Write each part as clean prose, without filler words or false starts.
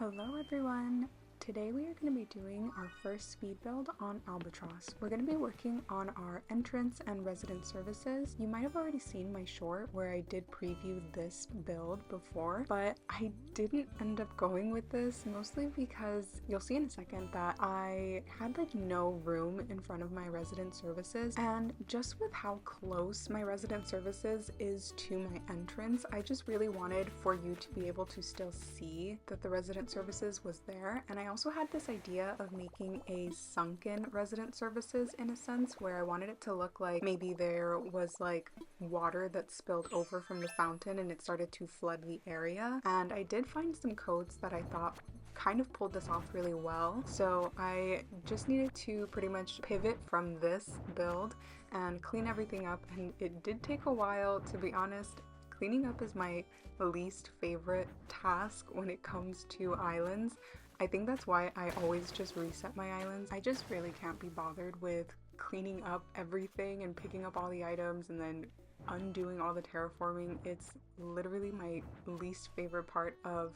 Hello everyone! Today we are going to be doing our first speed build on Albatross. We're going to be working on our entrance and resident services. You might have already seen my short where I did preview this build before, but I didn't end up going with this mostly because you'll see in a second that I had like no room in front of my resident services, and just with how close my resident services is to my entrance, I just really wanted for you to be able to still see that the resident services was there. And I also had this idea of making a sunken resident services in a sense, where I wanted it to look like maybe there was like water that spilled over from the fountain and it started to flood the area. And I did find some codes that I thought kind of pulled this off really well. So I just needed to pretty much pivot from this build and clean everything up, and it did take a while, to be honest. Cleaning up is my least favorite task when it comes to islands. I think that's why I always just reset my islands. I just really can't be bothered with cleaning up everything and picking up all the items and then undoing all the terraforming. It's literally my least favorite part of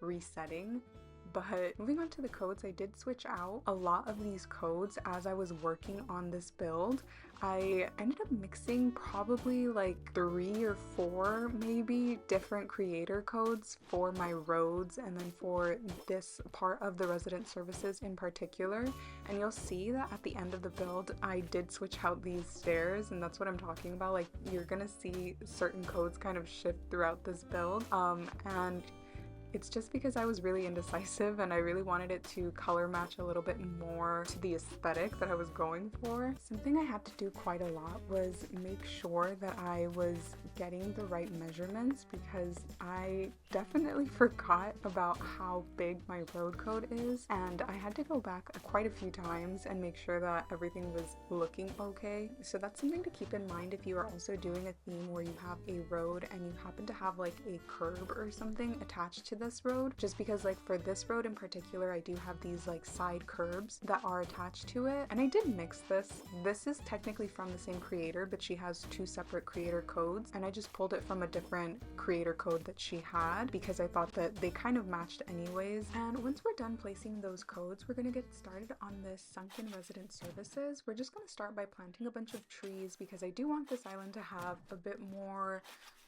resetting. But moving on to the codes, I did switch out a lot of these codes as I was working on this build. I ended up mixing probably like 3 or 4 maybe different creator codes for my roads and then for this part of the resident services in particular. And you'll see that at the end of the build, I did switch out these stairs, and that's what I'm talking about. Like, you're gonna see certain codes kind of shift throughout this build. And it's just because I was really indecisive and I really wanted it to color match a little bit more to the aesthetic that I was going for. Something I had to do quite a lot was make sure that I was getting the right measurements, because I definitely forgot about how big my road code is, and I had to go back quite a few times and make sure that everything was looking okay. So that's something to keep in mind if you are also doing a theme where you have a road and you happen to have like a curb or something attached to this road, just because like for this road in particular, I do have these like side curbs that are attached to it. And I did mix this. This is technically from the same creator, but she has 2 separate creator codes, and I just pulled it from a different creator code that she had because I thought that they kind of matched anyways. And once we're done placing those codes, we're gonna get started on this sunken resident services. We're just gonna start by planting a bunch of trees because I do want this island to have a bit more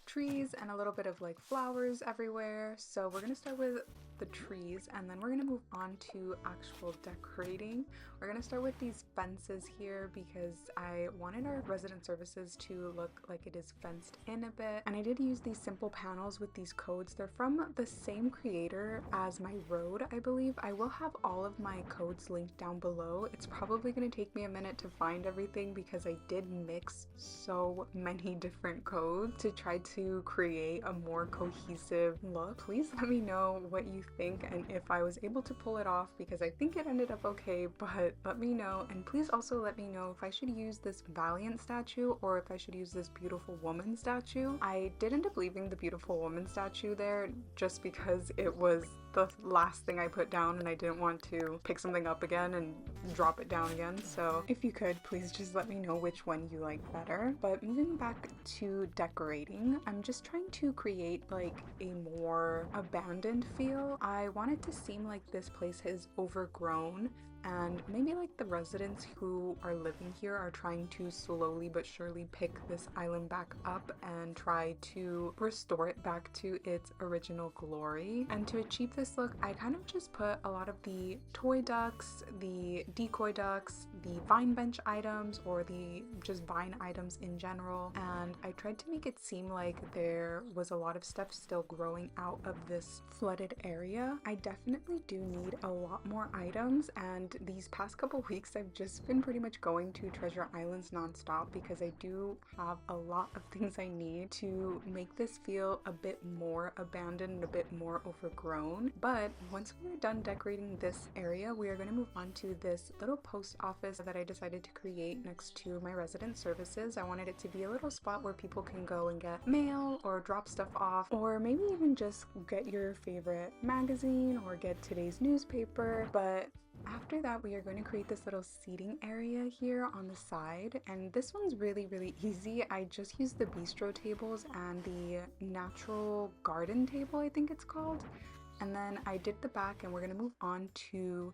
trees and a little bit of like flowers everywhere. So we're gonna start with the trees, and then we're gonna move on to actual decorating. We're gonna start with these fences here because I wanted our resident services to look like it is fenced in a bit, and I did use these simple panels with these codes. They're from the same creator as my road, I believe. I will have all of my codes linked down below. It's probably gonna take me a minute to find everything because I did mix so many different codes to try to create a more cohesive look. Please let me know what you think and if I was able to pull it off, because I think it ended up okay, but let me know. And please also let me know if I should use this Valiant statue or if I should use this beautiful woman statue. I did end up leaving the beautiful woman statue there just because it was the last thing I put down and I didn't want to pick something up again and drop it down again. So if you could, please just let me know which one you like better. But moving back to decorating, I'm just trying to create like a more abandoned feel. I want it to seem like this place is overgrown, and maybe like the residents who are living here are trying to slowly but surely pick this island back up and try to restore it back to its original glory. And to achieve this look, I kind of just put a lot of the toy ducks, the decoy ducks, the vine bench items, or the just vine items in general, and I tried to make it seem like there was a lot of stuff still growing out of this flooded area. I definitely do need a lot more items, and these past couple weeks I've just been pretty much going to Treasure Islands nonstop because I do have a lot of things I need to make this feel a bit more abandoned and a bit more overgrown. But once we're done decorating this area, we are going to move on to this little post office that I decided to create next to my resident services. I wanted it to be a little spot where people can go and get mail or drop stuff off, or maybe even just get your favorite magazine or get today's newspaper. But after that, we are going to create this little seating area here on the side, and this one's really easy. I just used the bistro tables and the natural garden table, I think it's called, And then I did the back, and we're gonna move on to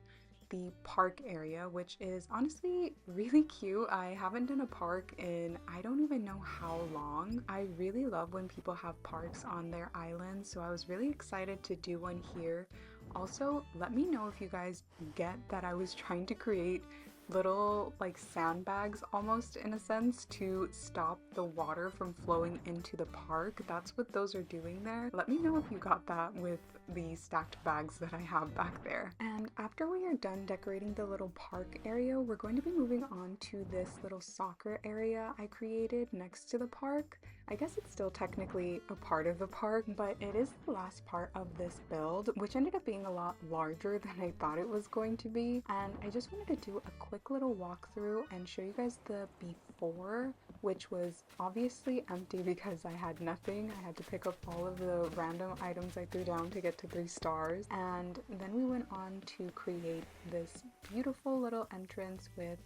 the park area, which is honestly really cute. I haven't done a park in I don't even know how long. I really love when people have parks on their island, so I was really excited to do one here. Also, let me know if you guys get that I was trying to create little like sandbags almost in a sense to stop the water from flowing into the park. That's what those are doing there. Let me know if you got that with the stacked bags that I have back there. And after we are done decorating the little park area, we're going to be moving on to this little soccer area I created next to the park. I guess it's still technically a part of the park, but it is the last part of this build, which ended up being a lot larger than I thought it was going to be. And I just wanted to do a quick little walkthrough and show you guys the before, which was obviously empty because I had nothing. I had to pick up all of the random items I threw down to get to 3 stars. And then we went on to create this beautiful little entrance with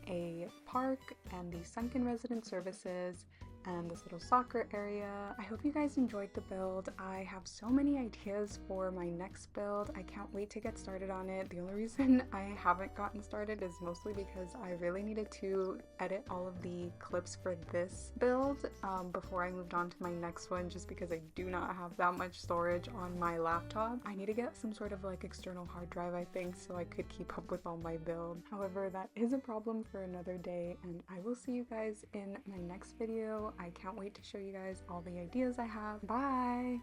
a park and the Sunken resident services and this little soccer area. I hope you guys enjoyed the build. I have so many ideas for my next build. I can't wait to get started on it. The only reason I haven't gotten started is mostly because I really needed to edit all of the clips for this build before I moved on to my next one, just because I do not have that much storage on my laptop. I need to get some sort of like external hard drive, I think, so I could keep up with all my build. However, that is a problem for another day, and I will see you guys in my next video. I can't wait to show you guys all the ideas I have. Bye!